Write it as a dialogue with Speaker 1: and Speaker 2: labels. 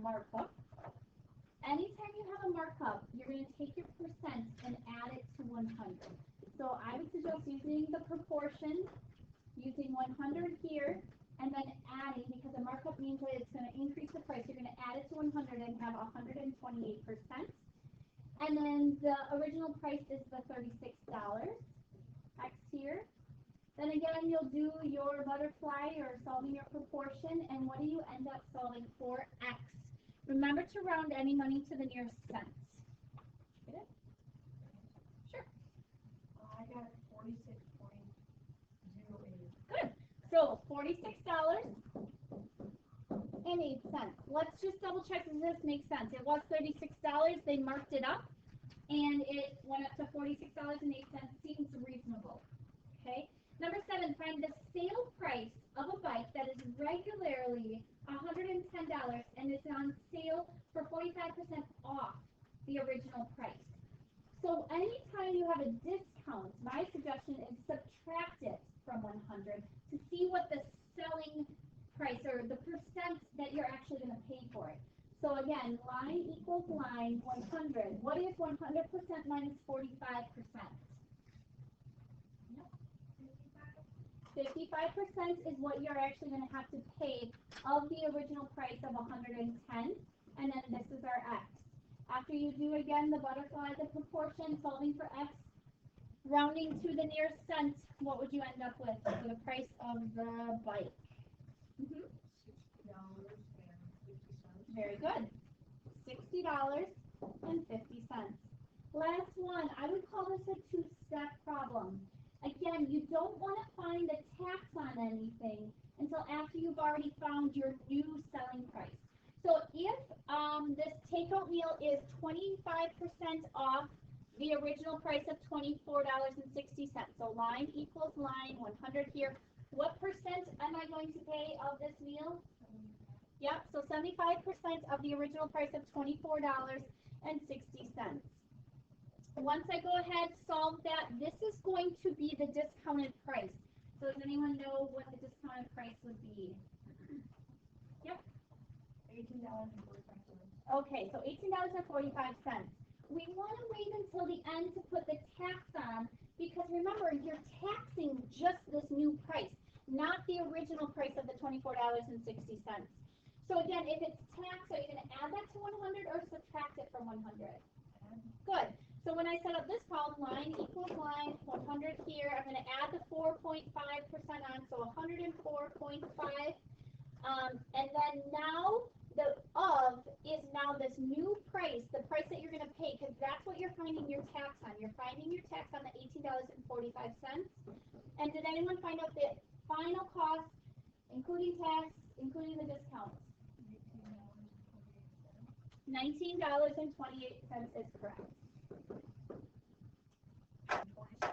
Speaker 1: markup. Anytime you have a markup, you're going to take your percent and add it to 100. So I would suggest using the proportion, using 100 here, and then adding, because a markup means that it's going to increase the price. You're going to add it to 100 and have 128%. And then the original price is the $36, X here. Then again, you'll do your butterfly or solving your proportion, and what do you end up solving for? X. Remember to round any money to the nearest cents. Get it? Sure.
Speaker 2: I got 46.08.
Speaker 1: Good. So $46.08. Let's just double check if this makes sense. It was $36. They marked it up, and it went up to $46.08. Seems reasonable. Okay. Number 7, find the sale price of a bike that is regularly $110 and is on sale for 45% off the original price. So anytime you have a discount, my suggestion is subtract it from 100 to see what the selling price or the percent that you're actually going to pay for it. So again, line equals line 100. What is 100% minus 45%? 55% is what you're actually going to have to pay of the original price of 110, and then this is our X. After you do again the butterfly, the proportion, solving for X, rounding to the nearest cent, what would you end up with for the price of the bike?
Speaker 2: $60.50.
Speaker 1: Very good. $60.50. Last one, I would call this a two-step problem. Again, you don't want to find a tax on anything until after you've already found your new selling price. So if this takeout meal is 25% off the original price of $24.60, so line equals line, 100 here, what percent am I going to pay of this meal? Yep, so 75% of the original price of $24.60. Once I go ahead, solve that, this is going to be the discounted price. So does anyone know what the discounted price would be? Yep.
Speaker 2: $18.45.
Speaker 1: Okay, so $18.45. We want to wait until the end to put the tax on, because remember, you're taxing just this new price, not the original price of the $24.60. So again, if it's taxed, are you going to add that to 100 or subtract it from 100? Good. So when I set up this column, line equals line, 100 here, I'm going to add the 4.5% on, so 104.5. And then now the of is now this new price, the price that you're going to pay, because that's what you're finding your tax on. You're finding your tax on the $18.45. And did anyone find out the final cost, including tax, including the discounts? $19.28 is correct.